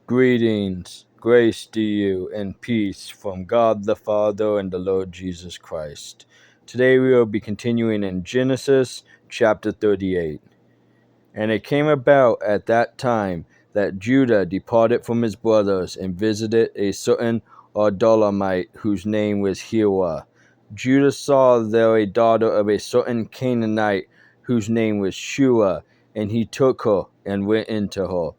Greetings, grace to you, and peace from God the Father and the Lord Jesus Christ. Today we will be continuing in Genesis chapter 38. And it came about at that time that Judah departed from his brothers and visited a certain Adulamite whose name was Hewa. Judah saw there a daughter of a certain Canaanite whose name was Shua, and he took her and went into her.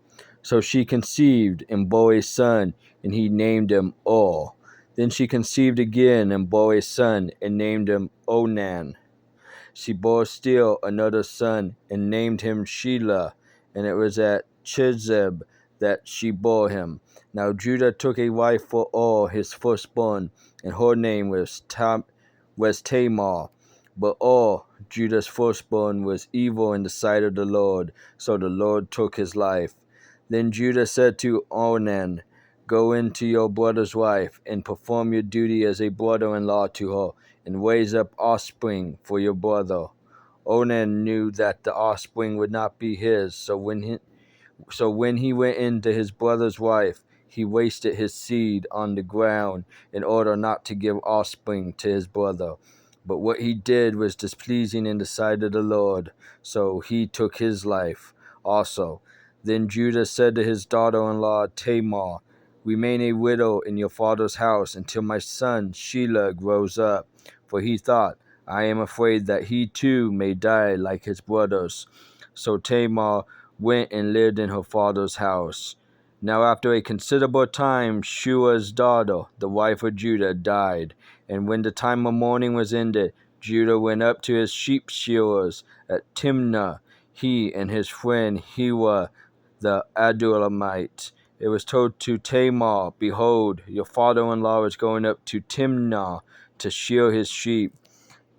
So she conceived and bore a son, and he named him Or. Then she conceived again and bore a son, and named him Onan. She bore still another son, and named him Shelah, and it was at Chizeb that she bore him. Now Judah took a wife for Or his firstborn, and her name was Tamar. But Or, Judah's firstborn, was evil in the sight of the Lord, so the Lord took his life. Then Judah said to Onan, Go in to your brother's wife, and perform your duty as a brother-in-law to her, and raise up offspring for your brother. Onan knew that the offspring would not be his, so when he went in to his brother's wife, he wasted his seed on the ground in order not to give offspring to his brother. But what he did was displeasing in the sight of the Lord, so he took his life also. Then Judah said to his daughter-in-law Tamar, Remain a widow in your father's house until my son Shelah grows up. For he thought, I am afraid that he too may die like his brothers. So Tamar went and lived in her father's house. Now after a considerable time, Shua's daughter, the wife of Judah, died. And when the time of mourning was ended, Judah went up to his sheep shearers at Timnah, he and his friend Hewa the Adulamite. It was told to Tamar, Behold, your father-in-law is going up to Timnah to shear his sheep.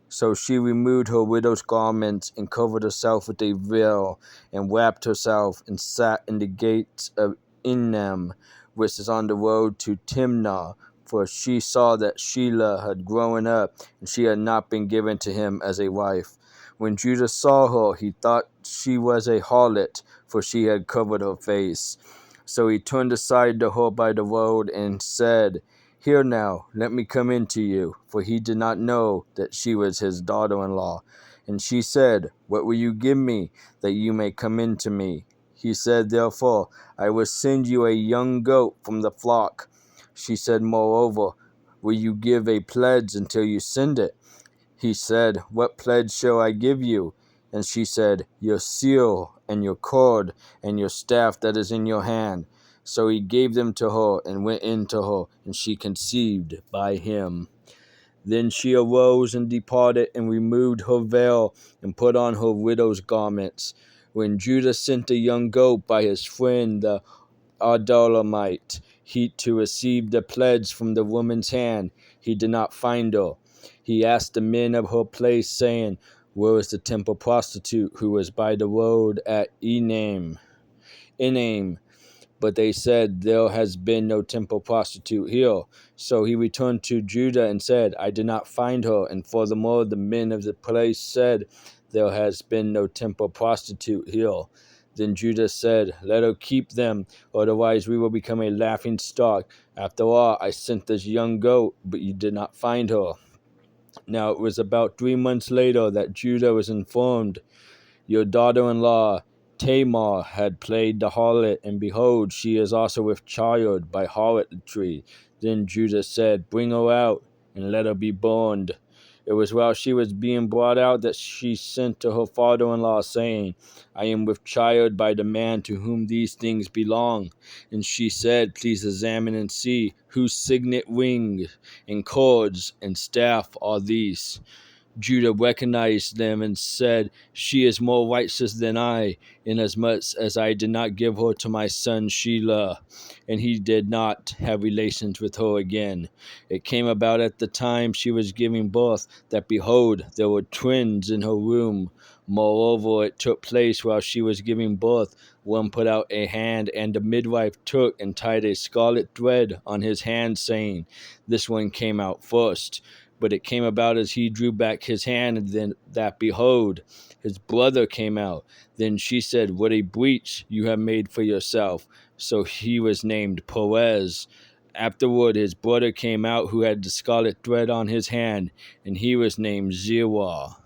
So she removed her widow's garments and covered herself with a veil and wrapped herself and sat in the gates of Enem, which is on the road to Timnah, for she saw that Shelah had grown up and she had not been given to him as a wife. When Judah saw her, he thought she was a harlot, for she had covered her face. So he turned aside to her by the road and said, Here now, let me come in to you, for he did not know that she was his daughter-in-law. And she said, What will you give me, that you may come in to me? He said, Therefore, I will send you a young goat from the flock. She said, Moreover, will you give a pledge until you send it? He said, What pledge shall I give you? And she said, Your seal, and your cord, and your staff that is in your hand. So he gave them to her, and went in to her, and she conceived by him. Then she arose and departed, and removed her veil, and put on her widow's garments. When Judah sent a young goat by his friend the Adulamite, he to receive the pledge from the woman's hand, he did not find her. He asked the men of her place, saying, Where is the temple prostitute who was by the road at Enem? But they said, There has been no temple prostitute here. So he returned to Judah and said, I did not find her. And furthermore, the men of the place said, There has been no temple prostitute here. Then Judah said, Let her keep them, otherwise we will become a laughing stock. After all, I sent this young goat, but you did not find her. Now it was about 3 months later that Judah was informed, Your daughter-in-law Tamar had played the harlot, and behold, she is also with child by harlotry. Then Judah said, Bring her out, and let her be burned. It was while she was being brought out that she sent to her father-in-law, saying, I am with child by the man to whom these things belong. And she said, Please examine and see whose signet ring and cords and staff are these. Judah recognized them and said, She is more righteous than I, inasmuch as I did not give her to my son Shelah, and he did not have relations with her again. It came about at the time she was giving birth, that behold, there were twins in her womb. Moreover, it took place while she was giving birth. One put out a hand, and the midwife took and tied a scarlet thread on his hand, saying, This one came out first. But it came about as he drew back his hand, and then that, behold, his brother came out. Then she said, what a breach you have made for yourself. So he was named Perez. Afterward, his brother came out, who had the scarlet thread on his hand, and he was named Zerah.